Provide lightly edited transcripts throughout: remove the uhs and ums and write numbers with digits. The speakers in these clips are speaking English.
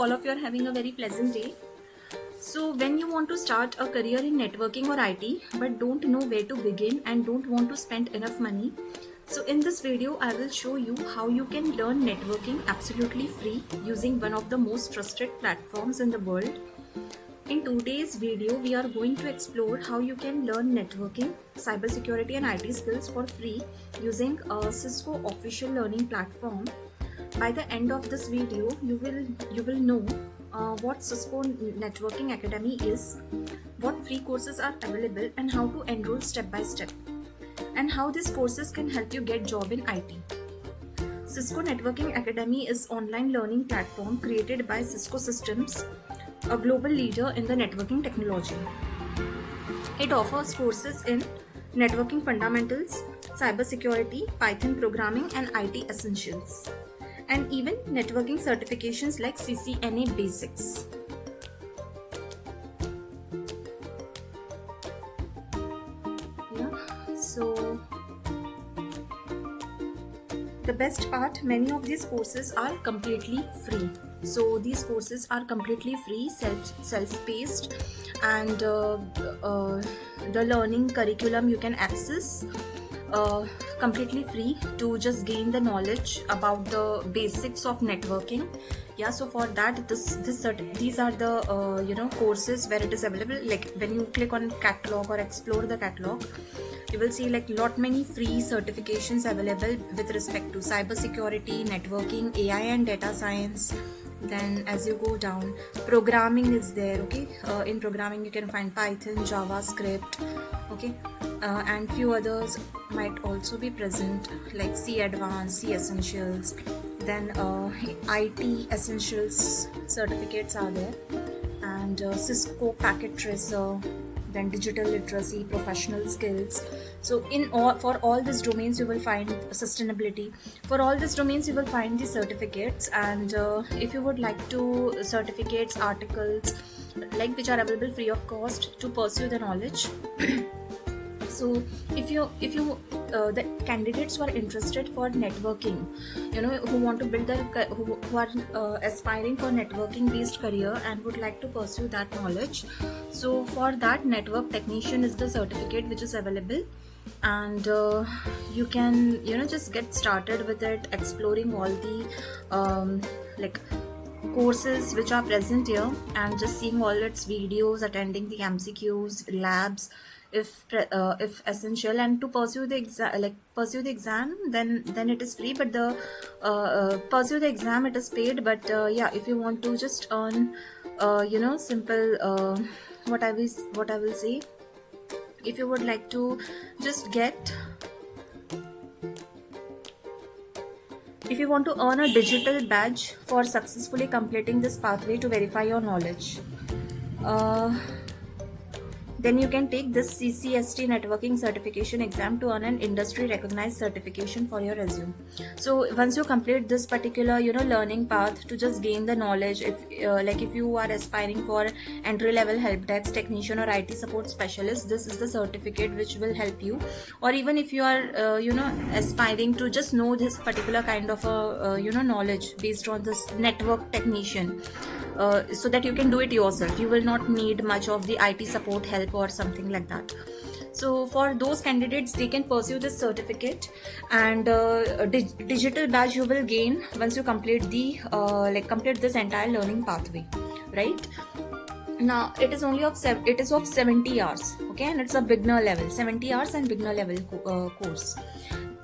All of you are having a very pleasant day. So when you want to start a career in networking or IT but don't know where to begin and don't want to spend enough money, so in this video I will show you how you can learn networking absolutely free using one of the most trusted platforms in the world. In today's video we are going to explore how you can learn networking, cybersecurity and IT skills for free using a Cisco official learning platform. By the end of this video, you will know what Cisco Networking Academy is, what free courses are available, and how to enroll step by step, and how these courses can help you get job in IT. Cisco Networking Academy is online learning platform created by Cisco Systems, a global leader in the networking technology. It offers courses in networking fundamentals, cybersecurity, Python programming, and IT essentials, and even networking certifications like CCNA Basics. So the best part, many of these courses are completely free. So these courses are completely free, self-paced, and the learning curriculum you can access completely free to just gain the knowledge about the basics of networking. So for that these are the courses where it is available. Like when you click on catalog or explore the catalog, you will see like lot many free certifications available with respect to cybersecurity, networking, AI and data science. Then as you go down, programming is there. In programming you can find Python, JavaScript, and few others might also be present, like C Advanced, C Essentials. Then IT Essentials certificates are there, and Cisco Packet Tracer, then digital literacy, professional skills. So for all these domains you will find sustainability. For all these domains you will find the certificates, and if you would like to certificates, articles like which are available free of cost to pursue the knowledge. So if you the candidates who are interested for networking, who want to build their who are aspiring for networking based career and would like to pursue that knowledge, so for that, network technician is the certificate which is available, and you can just get started with it, exploring all the courses which are present here, and just seeing all its videos, attending the MCQs, labs if essential, and to pursue the exam, then it is free, but the pursue the exam it is paid. But if you want to just earn simple, what I will say, if you would like to just get, if you want to earn a digital badge for successfully completing this pathway to verify your knowledge, then you can take this CCST networking certification exam to earn an industry recognized certification for your resume. So once you complete this particular learning path to just gain the knowledge, if you are aspiring for entry level help desk technician or IT support specialist, this is the certificate which will help you. Or even if you are aspiring to just know this particular kind of knowledge based on this network technician, so that you can do it yourself, you will not need much of the IT support help or something like that. So for those candidates, they can pursue this certificate, and digital badge you will gain once you complete the complete this entire learning pathway, right? Now it is only of 70 hours, and it's a beginner level, 70 hours and beginner level course.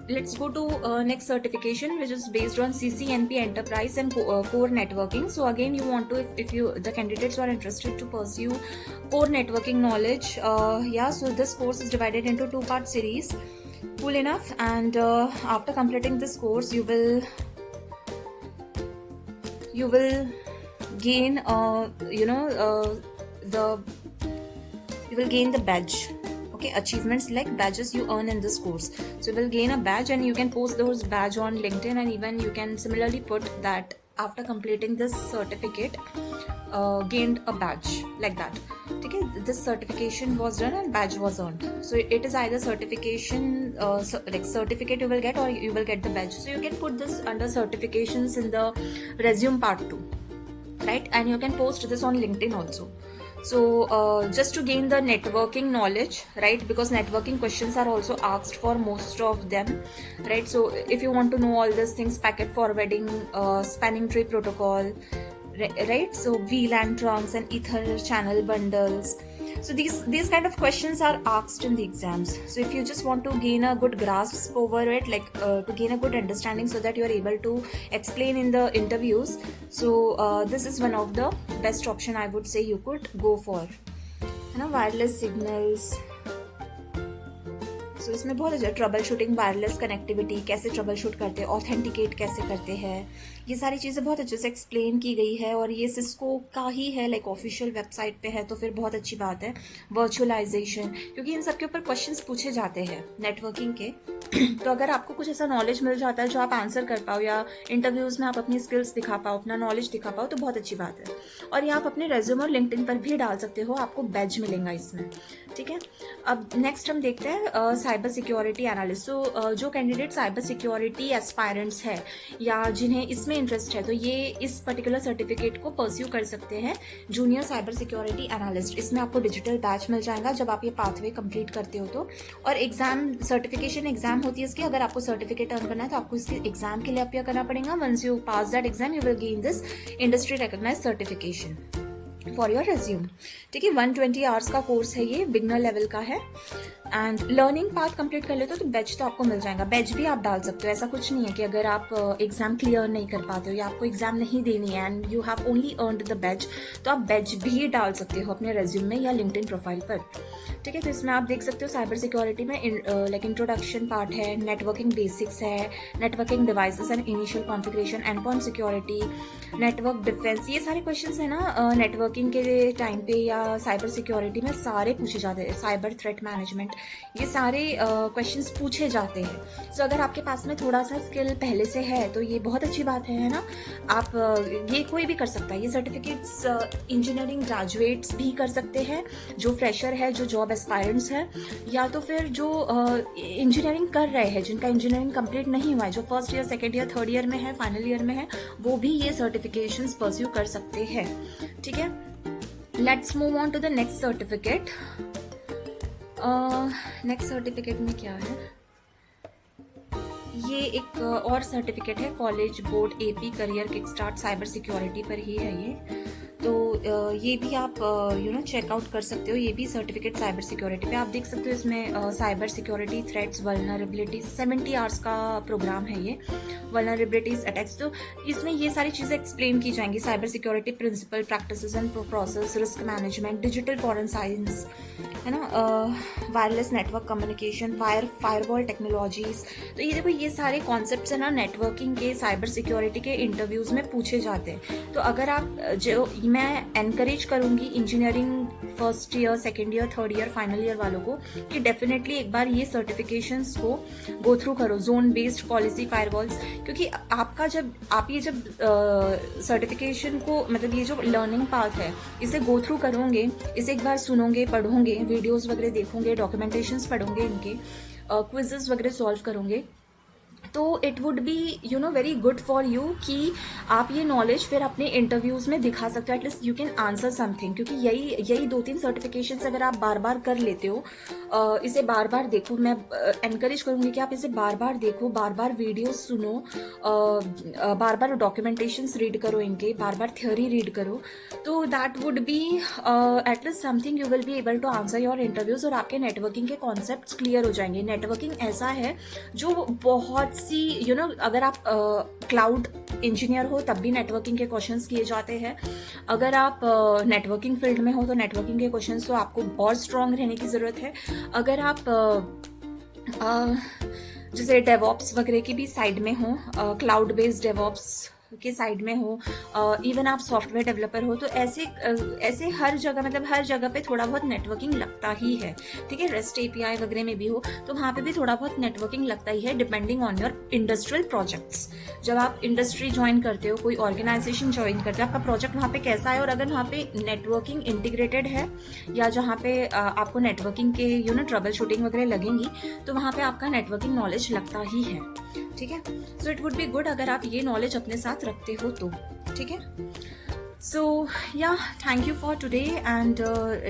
Let's go to next certification, which is based on CCNP Enterprise and Core Networking. So again, you want to, if the candidates are interested to pursue core networking knowledge, so this course is divided into 2-part series. Cool enough. And after completing this course, you will gain you will gain the badge. Achievements like badges you earn in this course. So you will gain a badge, and you can post those badge on LinkedIn, and even you can similarly put that after completing this certificate gained a badge like that. This certification was done and badge was earned. So it is either certification certificate you will get, or you will get the badge. So you can put this under certifications in the resume part 2. right? And you can post this on LinkedIn also. So just to gain the networking knowledge, right? Because networking questions are also asked for most of them, right? So if you want to know all these things, packet forwarding, spanning tree protocol, right? So VLAN trunks and Ether channel bundles. So these kind of questions are asked in the exams. So if you just want to gain a good grasp over it, like to gain a good understanding so that you are able to explain in the interviews, so this is one of the best option I would say you could go for, है ना? Wireless signals, सो इसमें बहुत अच्छा trouble shooting, wireless connectivity कैसे trouble shoot करते हैं, authenticate कैसे करते हैं, ये सारी चीज़ें बहुत अच्छे से एक्सप्लेन की गई है। और ये सिस्को का ही है, लाइक ऑफिशियल वेबसाइट पे है, तो फिर बहुत अच्छी बात है। वर्चुअलाइजेशन, क्योंकि इन सब के ऊपर क्वेश्चंस पूछे जाते हैं नेटवर्किंग के तो अगर आपको कुछ ऐसा नॉलेज मिल जाता है जो आप आंसर कर पाओ या इंटरव्यूज में आप अपनी स्किल्स दिखा पाओ, अपना नॉलेज दिखा पाओ, तो बहुत अच्छी बात है। और ये आप अपने रेज्यूमे और लिंक्डइन पर भी डाल सकते हो, आपको बैज मिलेगा इसमें, ठीक है। अब नेक्स्ट हम देखते हैं साइबर सिक्योरिटी एनालिस्ट। सो जो कैंडिडेट साइबर सिक्योरिटी एस्पायरेंट्स है या जिन्हें इसमें इंटरेस्ट है, तो ये इस पर्टिकुलर सर्टिफिकेट को परस्यू कर सकते हैं, जूनियर साइबर सिक्योरिटी एनालिस्ट। इसमें आपको डिजिटल बैच मिल जाएगा जब आप ये पाथवे कंप्लीट करते हो तो। और एग्जाम, सर्टिफिकेशन एग्जाम होती है इसकी, अगर आपको सर्टिफिकेट अर्न करना है तो आपको इसके एग्जाम के लिए अपियर करना पड़ेगा। Once you pass that exam you will gain this industry recognised certification for your resume, ठीक है। 120 आवर्स का कोर्स है ये, बिगनर लेवल का है। एंड लर्निंग पाथ कंप्लीट कर लेते हो तो बैच तो आपको मिल जाएगा। बैच भी आप डाल सकते हो, ऐसा कुछ नहीं है कि अगर आप एग्जाम क्लियर नहीं कर पाते हो या आपको एग्जाम नहीं देनी है and you have only earned the batch, तो आप बैच भी डाल सकते हो अपने रेज्यूम में या लिंक्डइन प्रोफाइल पर, ठीक है। तो इसमें आप देख सकते हो साइबर सिक्योरिटी में लाइक इंट्रोडक्शन पार्ट है, नेटवर्किंग बेसिक्स है, networking devices and initial configuration, endpoint security, network defence, ये सारे क्वेश्चंस है ना नेटवर्किंग के टाइम पे या साइबर सिक्योरिटी में सारे पूछे जाते हैं। साइबर थ्रेट मैनेजमेंट, ये सारे क्वेश्चंस पूछे जाते हैं। सो अगर आपके पास में थोड़ा सा स्किल पहले से है तो ये बहुत अच्छी बात है ना। आप ये कोई भी कर सकता है, ये सर्टिफिकेट्स इंजीनियरिंग ग्रेजुएट्स भी कर सकते हैं, जो फ्रेशर है, जो जॉब एस्पायरेंट्स है, या तो फिर जो इंजीनियरिंग कर रहे हैं, जिनका इंजीनियरिंग कंप्लीट नहीं हुआ है, जो first year, second year, third year में है, फाइनल ईयर में है, वो भी ये सर्टिफिकेशंस परस्यू कर सकते हैं, ठीक है। Let's move on to the next certificate. Next certificate में क्या है, ये एक और सर्टिफिकेट है, college board AP career kick start, cyber security पर ही है ये। तो ये भी आप चेकआउट कर सकते हो, ये भी सर्टिफिकेट साइबर सिक्योरिटी पे आप देख सकते हो। इसमें cyber security threats, vulnerabilities, 70 hours का प्रोग्राम है ये, वल्नरेबिलिटीज अटैक्स। तो इसमें ये सारी चीज़ें एक्सप्लेन की जाएंगी, cyber security principle, practices and process, risk management, digital forensic science, है ना, wireless network communication, firewall technologies. तो ये देखो, ये सारे कॉन्सेप्ट्स है ना नेटवर्किंग के, साइबर सिक्योरिटी के इंटरव्यूज में पूछे जाते हैं। तो अगर आप, जो मैं एनकरेज करूंगी engineering first year, second year, third year, final year वालों को कि डेफिनेटली एक बार ये सर्टिफिकेशंस को गो थ्रू करो, जोन बेस्ड पॉलिसी, फायरवॉल्स, क्योंकि आपका जब सर्टिफिकेशन को, मतलब ये जो लर्निंग पाथ है, इसे गो थ्रू करोगे, इसे एक बार सुनोगे, पढ़ोगे, वीडियोस वगैरह देखोगे, डॉक्यूमेंटेशंस पढ़ोगे, इनके क्विजेस वगैरह सॉल्व करोगे, तो it would be very good for you कि आप ये नॉलेज फिर अपने इंटरव्यूज में दिखा सकते हो। At least you can answer something, क्योंकि यही 2-3 सर्टिफिकेशन अगर आप बार बार कर लेते हो, इसे बार बार देखो, मैं एनकरेज करूंगी कि आप इसे बार बार देखो, बार बार वीडियो सुनो, बार बार डॉक्यूमेंटेशंस रीड करो, इनके बार बार थ्योरी रीड करो, तो that would be at least something you will be able to answer your interviews, और आपके नेटवर्किंग के कॉन्सेप्ट्स क्लियर हो जाएंगे। नेटवर्किंग ऐसा है जो बहुत सी अगर आप क्लाउड इंजीनियर हो तब भी नेटवर्किंग के क्वेश्चंस किए जाते हैं। अगर आप नेटवर्किंग फील्ड में हो तो नेटवर्किंग के क्वेश्चंस तो आपको और स्ट्रांग रहने की ज़रूरत है। अगर आप जैसे डेवॉप्स वगैरह की भी साइड में हो, क्लाउड बेस्ड डेवॉप्स के साइड में हो, इवन आप सॉफ्टवेयर डेवलपर हो, तो ऐसे हर जगह, मतलब हर जगह पे थोड़ा बहुत नेटवर्किंग लगता ही है, ठीक है। रेस्ट एपीआई वगैरह में भी हो तो वहाँ पे भी थोड़ा बहुत नेटवर्किंग लगता ही है, depending on your industrial projects. जब आप इंडस्ट्री ज्वाइन करते हो, कोई ऑर्गेनाइजेशन ज्वाइन करते हो, आपका प्रोजेक्ट वहाँ पे कैसा है, और अगर वहाँ पे नेटवर्किंग इंटीग्रेटेड है या जहाँ पे आपको नेटवर्किंग के ट्रबल शूटिंग वगैरह लगेंगी, तो वहाँ पे आपका नेटवर्किंग नॉलेज लगता ही है, ठीक है। So it would be good अगर आप ये नॉलेज अपने साथ रखते हो तो, ठीक है। So yeah, thank you for today. And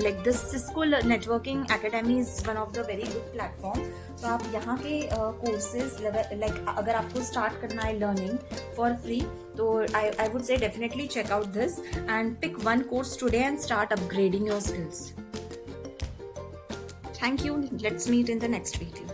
like this Cisco Networking Academy is one of the very good platform. तो आप यहाँ के courses like अगर आपको start करना है learning for free, तो I would say definitely check out this and pick one course today and start upgrading your skills. Thank you. Let's meet in the next video.